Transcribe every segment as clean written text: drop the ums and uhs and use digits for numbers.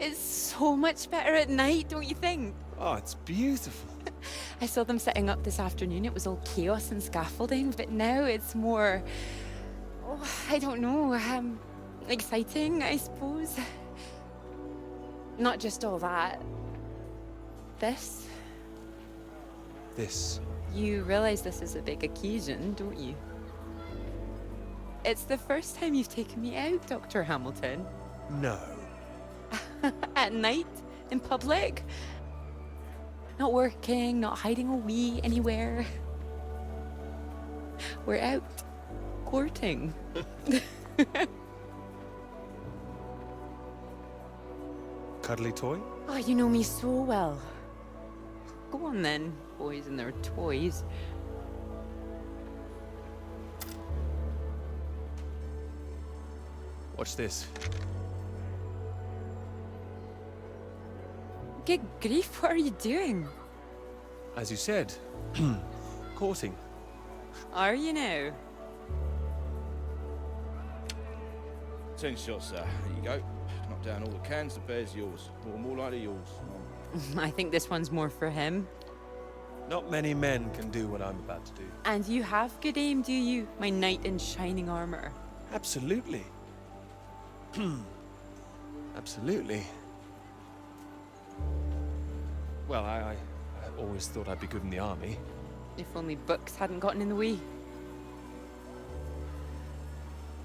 It's so much better at night, don't you think? Oh, it's beautiful. I saw them setting up this afternoon. It was all chaos and scaffolding, but now it's more, oh, I don't know, exciting, I suppose. Not just all that. This. This. You realize this is a big occasion, don't you? It's the first time you've taken me out, Dr. Hamilton. No. At night, in public. Not working, not hiding a wee anywhere. We're out courting. Cuddly toy? Oh, you know me so well. Go on then, boys and their toys. Watch this. Good grief, what are you doing? As you said, courting. Are you now? 10 shots, sir. There you go. Knock down all the cans, the bear's yours. Or more likely yours. I think this one's more for him. Not many men can do what I'm about to do. And you have good aim, do you, my knight in shining armor? Absolutely. Absolutely. Well, I always thought I'd be good in the army. If only books hadn't gotten in the way.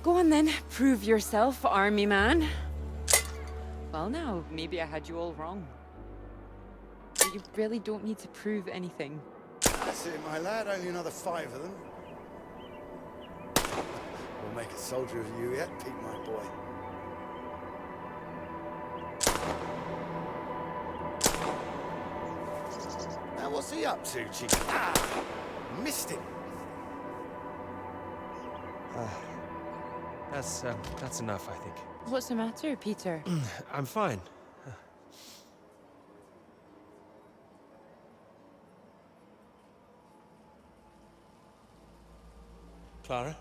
Go on then, prove yourself, army man. Well now, maybe I had you all wrong. But you really don't need to prove anything. That's it, my lad. Only another 5 of them. We'll make a soldier of you yet, Pete, my boy. Now, what's he up to, Chief? Ah! Missed him. That's enough, I think. What's the matter, Peter? I'm fine. Clara?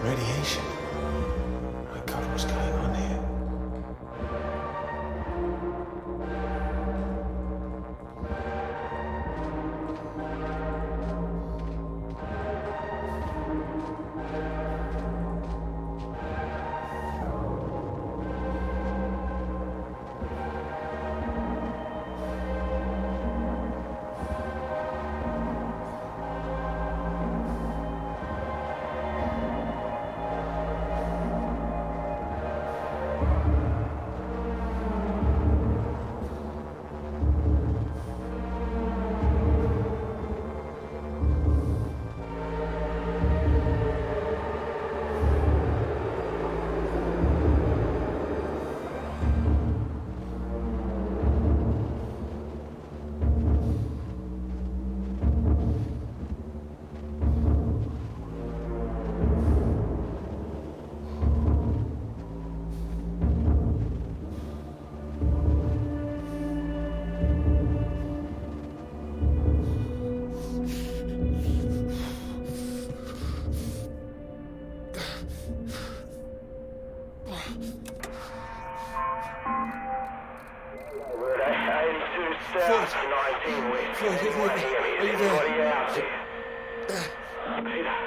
Radiation. My God, what's going on here? Would I South 19 West. Floyd, Anyone hear me? are you Is there? anybody out there? Peter.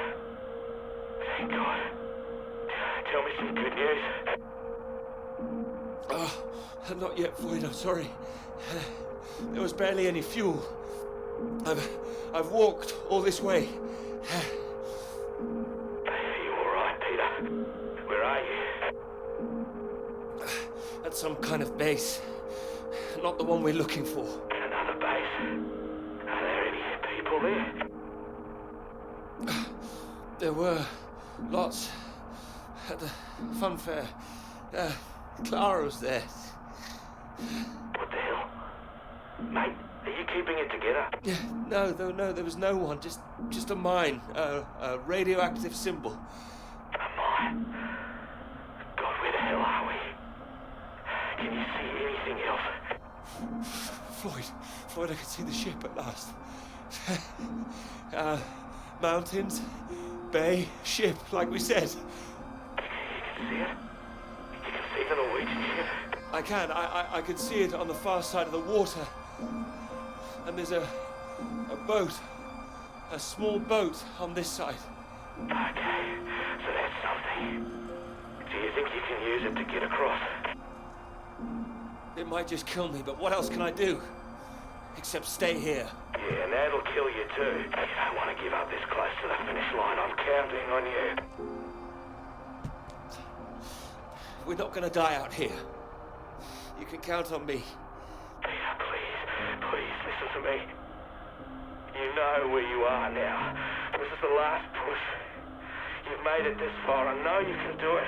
Thank God. Tell me some good news. Not yet, Floyd, I'm sorry. There was barely any fuel. I've walked all this way. Are you alright, Peter? Where are you? At some kind of base. Not the one we're looking for. Another base? Are there any people there? There were lots at the fun fair. Clara was there. What the hell? Mate, are you keeping it together? Yeah, no, there was no one. Just a mine, a radioactive symbol. A mine? God, where the hell are we? Can you see anything else? Floyd, I can see the ship at last. Mountains, bay, ship, like we said. You can see it? You can see the Norwegian ship? I can. I can see it on the far side of the water. And there's a boat. A small boat on this side. Okay, so that's something. Do you think you can use it to get across? It might just kill me, but what else can I do? Except stay here. Yeah, and that'll kill you too. You don't want to give up this close to the finish line. I'm counting on you. We're not gonna die out here. You can count on me. Peter, please listen to me. You know where you are now. This is the last push. You've made it this far. I know you can do it.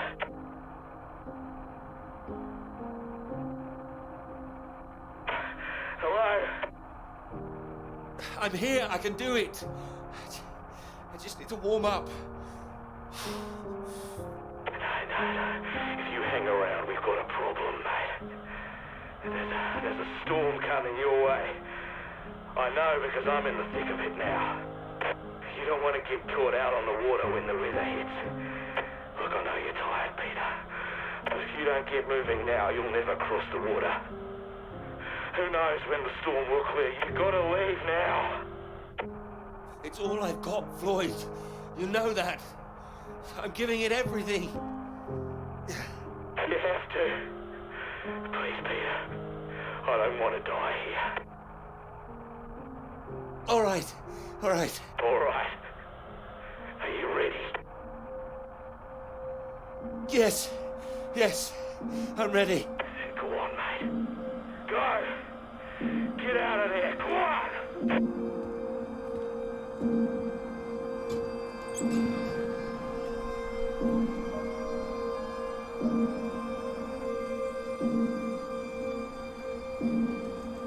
Hello? I'm here. I can do it. I just need to warm up. No. If you hang around, we've got a problem, mate. There's a storm coming your way. I know because I'm in the thick of it now. You don't want to get caught out on the water when the weather hits. Look, I know you're tired, Peter. But if you don't get moving now, you'll never cross the water. Who knows when the storm will clear? You've got to leave now. It's all I've got, Floyd. You know that. I'm giving it everything. You have to. Please, Peter. I don't want to die here. All right. All right. Are you ready? Yes. I'm ready. Go on, mate. Go! Get out of there, come on!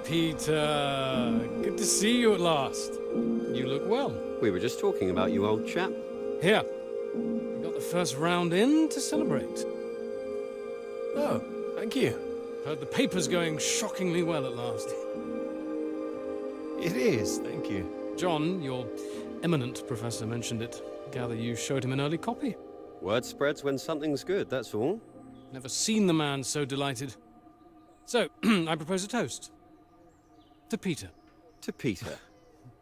Peter, good to see you at last. You look well. We were just talking about you, old chap. Here, we got the first round in to celebrate. Oh, thank you. Heard the paper's going shockingly well at last. It is, thank you. John, your eminent professor, mentioned it. Gather you showed him an early copy. Word spreads when something's good, that's all. Never seen the man so delighted. So, I propose a toast. To Peter. To Peter.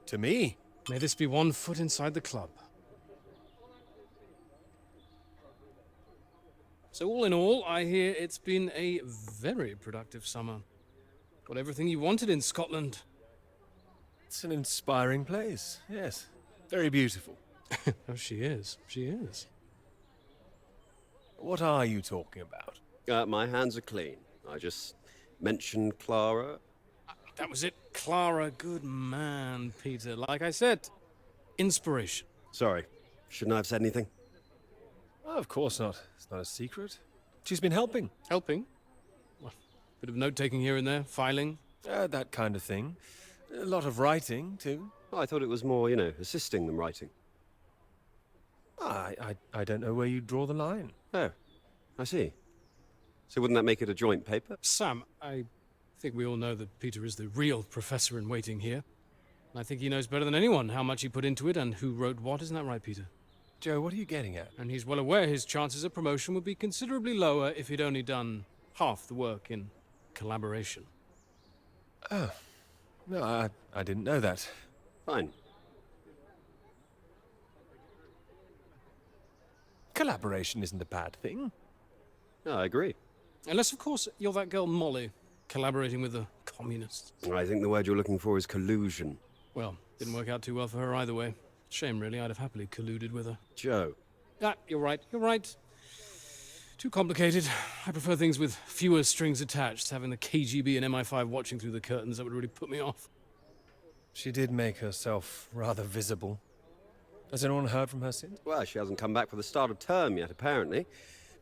To me? May this be one foot inside the club. So all in all, I hear it's been a very productive summer. Got everything you wanted in Scotland. It's an inspiring place, yes. Very beautiful. Oh, she is. What are you talking about? My hands are clean. I just mentioned Clara. That was it. Clara, good man, Peter. Like I said, inspiration. Sorry, shouldn't I have said anything? Oh, of course not. It's not a secret. She's been helping. Helping? Well, bit of note-taking here and there, filing. That kind of thing. A lot of writing, too. Oh, I thought it was more, assisting them writing. I don't know where you draw the line. Oh, I see. So wouldn't that make it a joint paper? Sam, I think we all know that Peter is the real professor in waiting here. And I think he knows better than anyone how much he put into it and who wrote what. Isn't that right, Peter? Joe, what are you getting at? And he's well aware his chances of promotion would be considerably lower if he'd only done half the work in collaboration. Oh, No, I didn't know that. Fine. Collaboration isn't a bad thing. No, I agree. Unless, of course, you're that girl Molly, collaborating with the communists. I think the word you're looking for is collusion. Well, didn't work out too well for her either way. Shame, really. I'd have happily colluded with her. Joe. Ah, you're right. You're right. Too complicated. I prefer things with fewer strings attached. Having the KGB and MI5 watching through the curtains, that would really put me off. She did make herself rather visible. Has anyone heard from her since? Well, she hasn't come back for the start of term yet, apparently.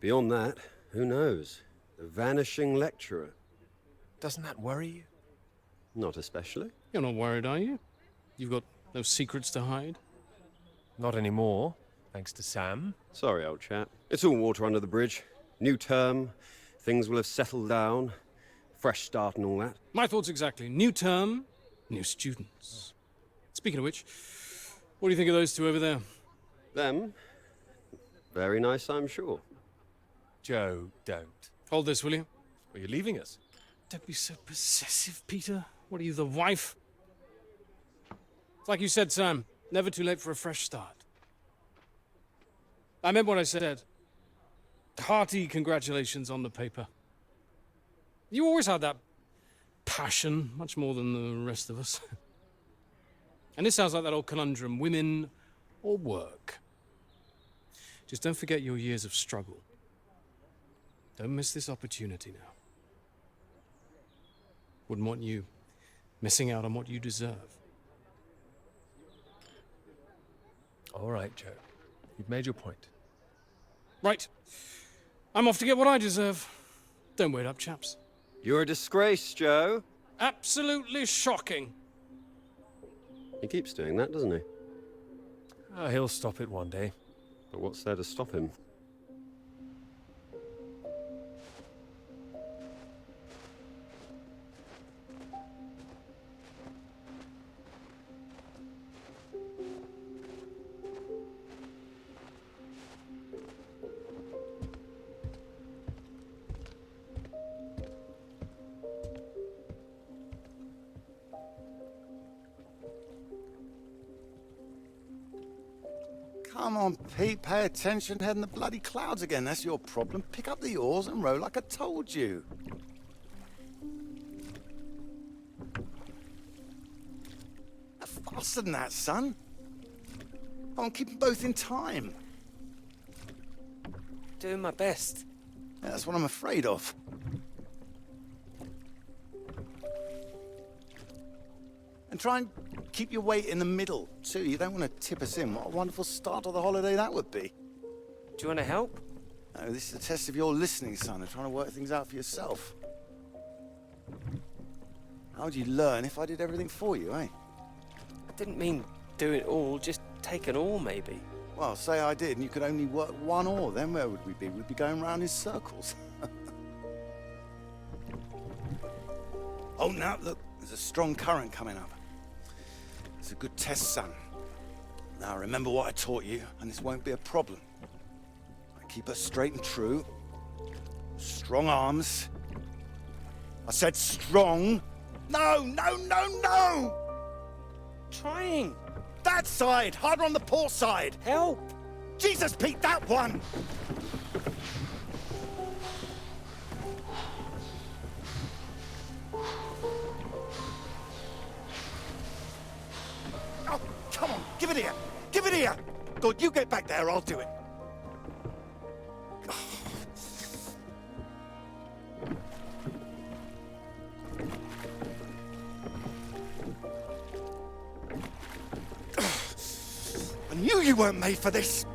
Beyond that, who knows? The vanishing lecturer. Doesn't that worry you? Not especially. You're not worried, are you? You've got no secrets to hide? Not anymore, thanks to Sam. Sorry, old chap. It's all water under the bridge. New term, things will have settled down. Fresh start and all that. My thoughts exactly. New term, new students. Speaking of which, what do you think of those two over there? Them? Very nice, I'm sure. Joe, don't. Hold this, will you? Are you leaving us? Don't be so possessive, Peter. What are you, the wife? It's like you said, Sam. Never too late for a fresh start. I meant what I said. Hearty congratulations on the paper. You always had that passion, much more than the rest of us. And this sounds like that old conundrum, women or work. Just don't forget your years of struggle. Don't miss this opportunity now. Wouldn't want you missing out on what you deserve. All right, Joe. You've made your point. Right. I'm off to get what I deserve. Don't wait up, chaps. You're a disgrace, Joe. Absolutely shocking. He keeps doing that, doesn't he? He'll stop it one day. But what's there to stop him? Come on, Pete, pay attention. Head in the bloody clouds again. That's your problem. Pick up the oars and row like I told you. Faster than that, son. Come on, keep them both in time. Doing my best. Yeah, that's what I'm afraid of. And try and keep your weight in the middle, too. You don't want to tip us in. What a wonderful start to the holiday that would be. Do you want to help? No, this is a test of your listening, son, and trying to work things out for yourself. How would you learn if I did everything for you, eh? I didn't mean do it all, just take an oar, maybe. Well, say I did, and you could only work one oar. Then where would we be? We'd be going round in circles. Oh, now, look, there's a strong current coming up. It's a good test, son. Now, remember what I taught you, and this won't be a problem. I keep her straight and true. Strong arms. I said strong. No, no, no, no! Trying. That side! Harder on the port side! Help! Jesus, Pete, that one! Oh, come on, give it here! Give it here! Good, you get back there, I'll do it. I knew you weren't made for this!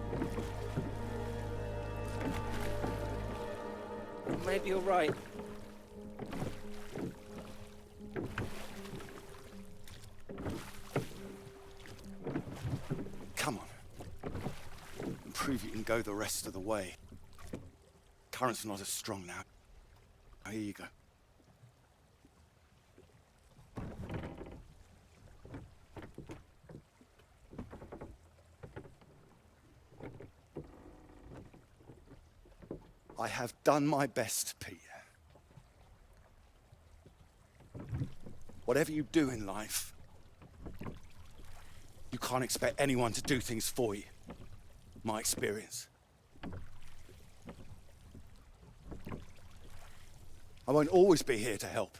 Maybe you're right. Come on. And prove you can go the rest of the way. Current's not as strong now. Here you go. I have done my best, Peter. Whatever you do in life, you can't expect anyone to do things for you. My experience. I won't always be here to help.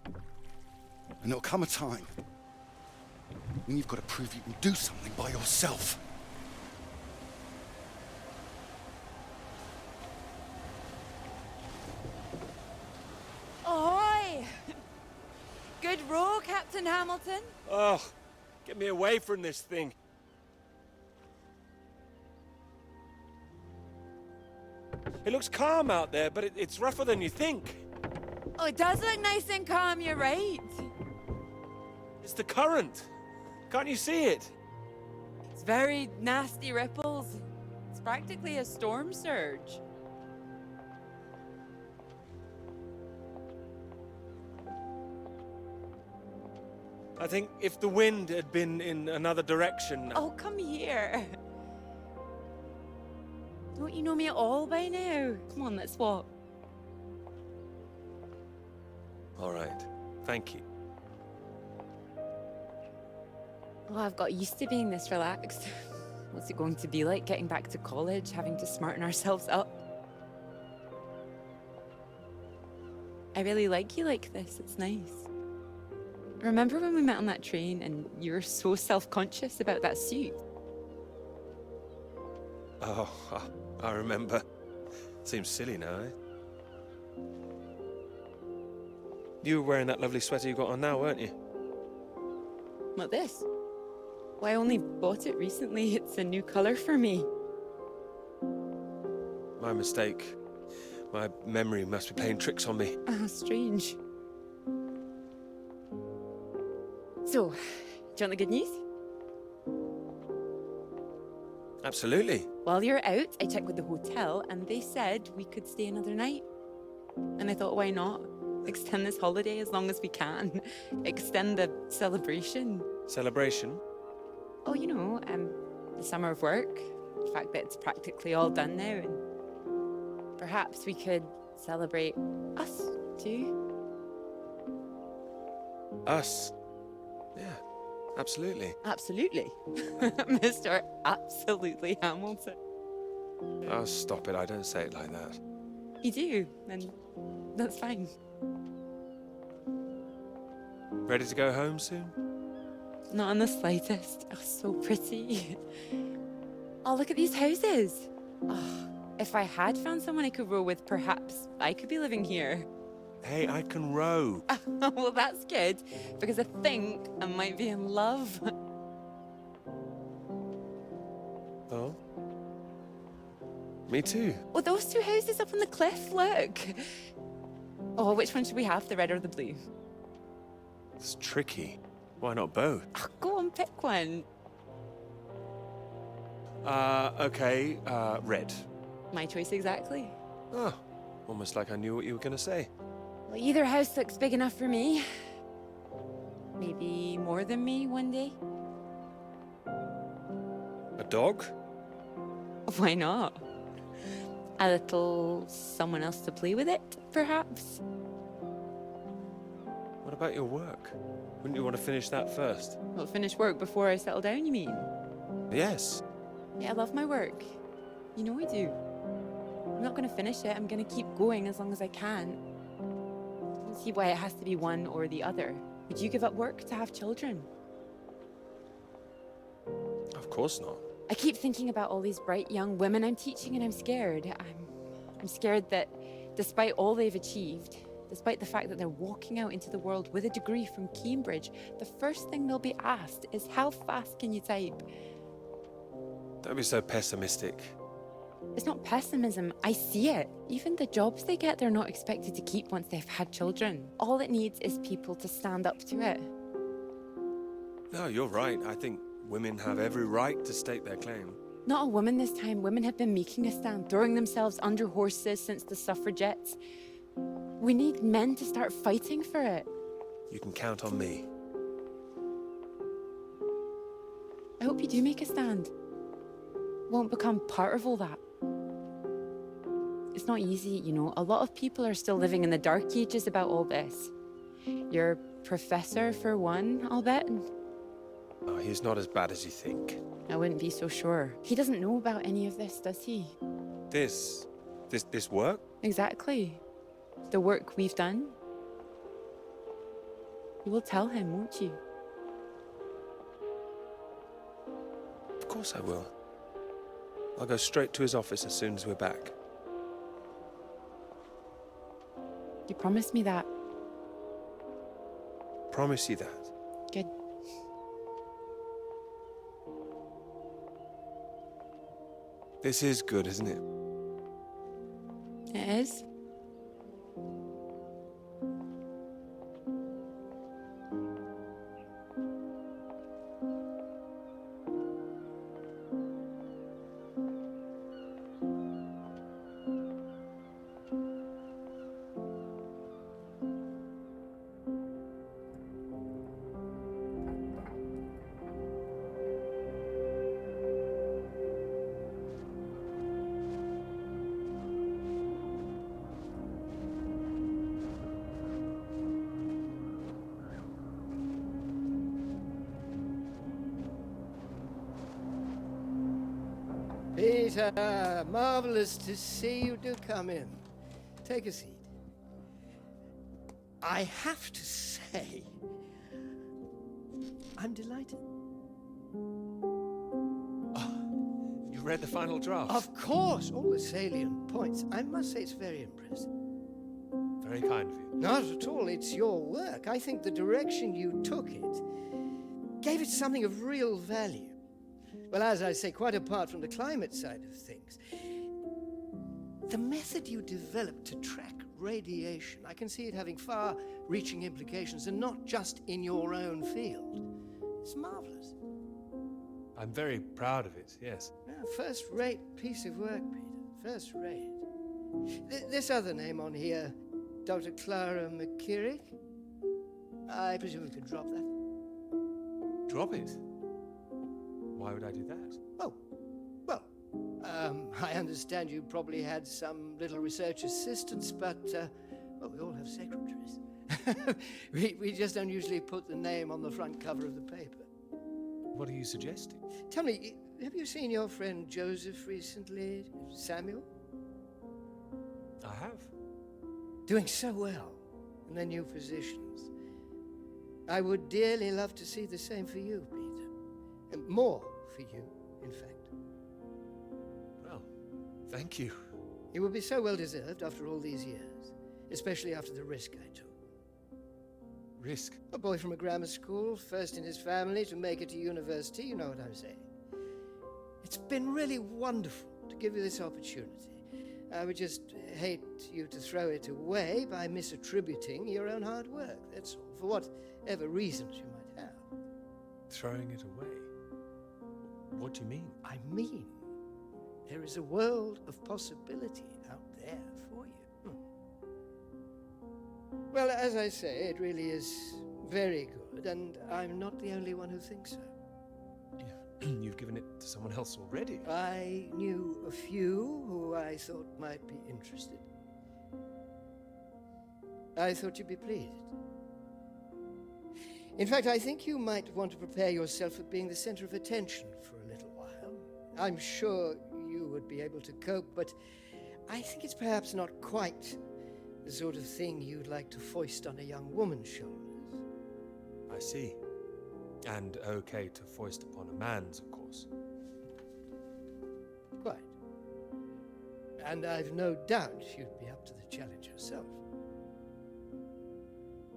And there'll come a time when you've got to prove you can do something by yourself. Ahoy! Good row, Captain Hamilton. Oh, get me away from this thing. It looks calm out there, but it's rougher than you think. Oh, it does look nice and calm, you're right. It's the current. Can't you see it? It's very nasty ripples. It's practically a storm surge. I think if the wind had been in another direction... Oh, come here. Don't you know me at all by now? Come on, let's walk. All right. Thank you. Well, I've got used to being this relaxed. What's it going to be like getting back to college, having to smarten ourselves up? I really like you like this. It's nice. Remember when we met on that train and you were so self-conscious about that suit? Oh, I remember. Seems silly now, eh? You were wearing that lovely sweater you got on now, weren't you? What, this? Well, I only bought it recently. It's a new color for me. My mistake. My memory must be playing tricks on me. Ah, strange. So, do you want the good news? Absolutely. While you're out, I checked with the hotel and they said we could stay another night. And I thought, why not? Extend this holiday as long as we can. Extend the celebration. Celebration? Oh, you know, the summer of work. The fact that it's practically all done now. And perhaps we could celebrate us, too. Us? Yeah, absolutely. Absolutely. Mr. Absolutely Hamilton. Oh, stop it. I don't say it like that. You do, and that's fine. Ready to go home soon? Not in the slightest. Oh, so pretty. Oh, look at these houses. Oh, if I had found someone I could row with, perhaps I could be living here. Hey, I can row. Well, that's good, because I think I might be in love. Oh? Me too. Oh, those two houses up on the cliff, look. Oh, which one should we have, the red or the blue? It's tricky. Why not both? Oh, go on, pick one. Okay, red. My choice exactly. Oh, almost like I knew what you were going to say. Well, either house looks big enough for me. Maybe more than me one day. A dog? Why not? A little someone else to play with it, perhaps? What about your work? Wouldn't you want to finish that first? Well, finish work before I settle down, you mean? Yes. Yeah, I love my work. You know I do. I'm not going to finish it. I'm going to keep going as long as I can. I don't see why it has to be one or the other. Would you give up work to have children? Of course not. I keep thinking about all these bright young women I'm teaching and I'm scared. I'm scared that despite all they've achieved, despite the fact that they're walking out into the world with a degree from Cambridge, the first thing they'll be asked is, how fast can you type? Don't be so pessimistic. It's not pessimism, I see it. Even the jobs they get, they're not expected to keep once they've had children. All it needs is people to stand up to it. No, you're right. I think women have every right to stake their claim. Not a woman this time. Women have been making a stand, throwing themselves under horses since the suffragettes. We need men to start fighting for it. You can count on me. I hope you do make a stand. Won't become part of all that. It's not easy, you know. A lot of people are still living in the dark ages about all this. Your professor, for one, I'll bet. Oh, he's not as bad as you think. I wouldn't be so sure. He doesn't know about any of this, does he? This work? Exactly. The work we've done. You will tell him, won't you? Of course I will. I'll go straight to his office as soon as we're back. You promised me that. Promise you that. Good. This is good, isn't it? It is. Peter, marvelous to see you. Do come in. Take a seat. I have to say, I'm delighted. You read the final draft? Of course, all the salient points. I must say it's very impressive. Very kind of you. Not at all. It's your work. I think the direction you took it gave it something of real value. Well, as I say, quite apart from the climate side of things, the method you developed to track radiation, I can see it having far-reaching implications, and not just in your own field. It's marvelous. I'm very proud of it, yes. Yeah, first-rate piece of work, Peter. First-rate. This other name on here, Dr. Clara McKirrick, I presume we could drop that. Drop it? Why would I do that? Oh, well, I understand you probably had some little research assistants, but, well, we all have secretaries. we just don't usually put the name on the front cover of the paper. What are you suggesting? Tell me, have you seen your friend Joseph recently, Samuel? I have. Doing so well in their new positions. I would dearly love to see the same for you, Peter. And more for you, in fact. Well, thank you. It would be so well deserved after all these years, especially after the risk I took. Risk? A boy from a grammar school, first in his family to make it to university, you know what I'm saying. It's been really wonderful to give you this opportunity. I would just hate you to throw it away by misattributing your own hard work, that's all, for whatever reasons you might have. Throwing it away? What do you mean? I mean, there is a world of possibility out there for you. Well, as I say, it really is very good, and I'm not the only one who thinks so. You've given it to someone else already. I knew a few who I thought might be interested. I thought you'd be pleased. In fact, I think you might want to prepare yourself for being the center of attention for a little while. I'm sure you would be able to cope, but I think it's perhaps not quite the sort of thing you'd like to foist on a young woman's shoulders. I see. And okay to foist upon a man's, of course. Quite. And I've no doubt you'd be up to the challenge yourself.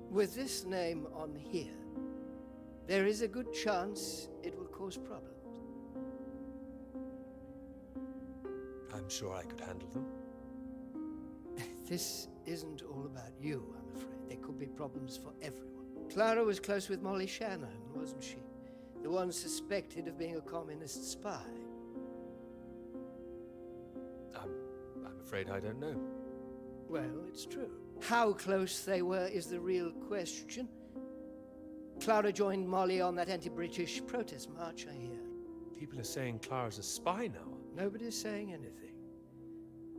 With this name on here, there is a good chance it will cause problems. I'm sure I could handle them. This isn't all about you, I'm afraid. There could be problems for everyone. Clara was close with Molly Shannon, wasn't she? The one suspected of being a communist spy. I'm afraid I don't know. Well, it's true. How close they were is the real question. Clara joined Molly on that anti-British protest march, I hear. People are saying Clara's a spy now. Nobody's saying anything.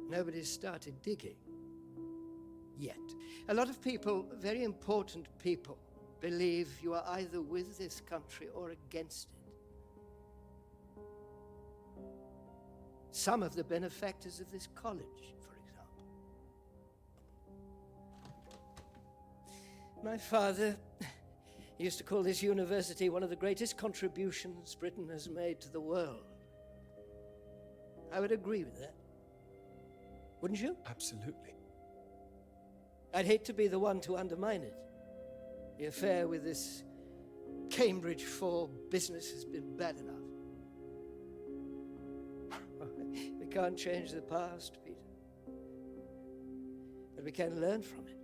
Nobody's started digging. Yet. A lot of people, very important people, believe you are either with this country or against it. Some of the benefactors of this college, for example. My father used to call this university one of the greatest contributions Britain has made to the world. I would agree with that. Wouldn't you? Absolutely. I'd hate to be the one to undermine it. The affair with this Cambridge 4 business has been bad enough. We can't change the past, Peter. But we can learn from it.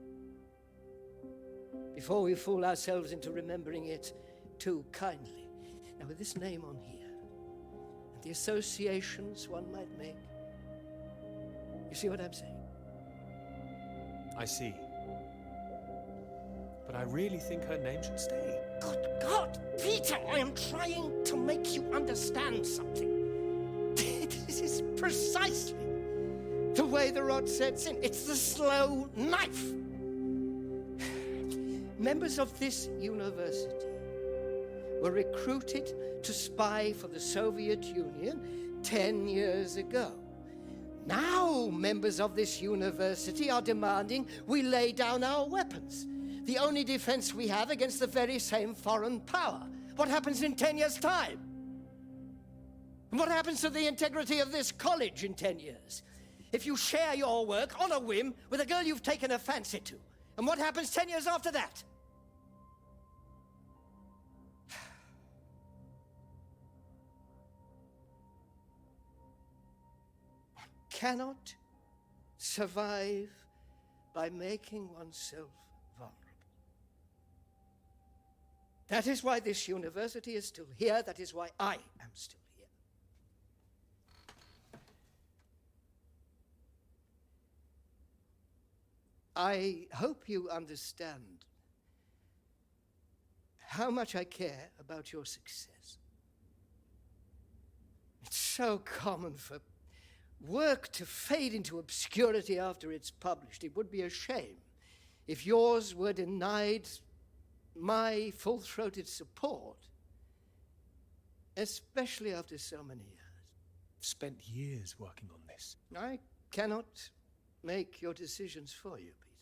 Before we fool ourselves into remembering it too kindly. Now, with this name on here, and the associations one might make, you see what I'm saying? I see. But I really think her name should stay. Good God, Peter, I am trying to make you understand something. This is precisely the way the rot sets in. It's the slow knife. Members of this university were recruited to spy for the Soviet Union 10 years ago. Now, members of this university are demanding we lay down our weapons. The only defense we have against the very same foreign power. What happens in 10 years' time? And what happens to the integrity of this college in 10 years? If you share your work on a whim with a girl you've taken a fancy to. And what happens 10 years after that? One cannot survive by making oneself vulnerable. That is why this university is still here. That is why I am still here. I hope you understand how much I care about your success. It's so common for work to fade into obscurity after it's published. It would be a shame if yours were denied my full-throated support, especially after so many years. I've spent years working on this. I cannot make your decisions for you, Peter.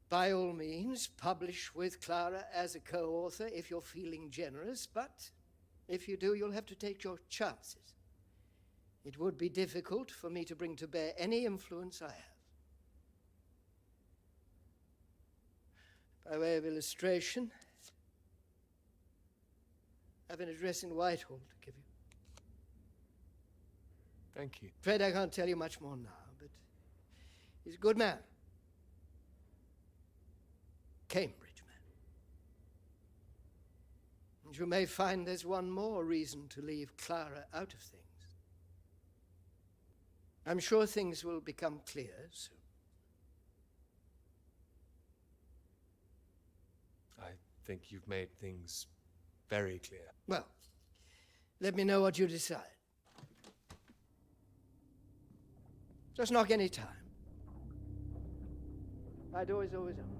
By all means, publish with Clara as a co-author if you're feeling generous, but if you do, you'll have to take your chances. It would be difficult for me to bring to bear any influence I have. By way of illustration, I have an address in Whitehall to give you. Thank you. Afraid I can't tell you much more now, but he's a good man. Cambridge man. And you may find there's one more reason to leave Clara out of things. I'm sure things will become clear soon. I think you've made things very clear. Well, let me know what you decide. Just knock any time. My door is always open.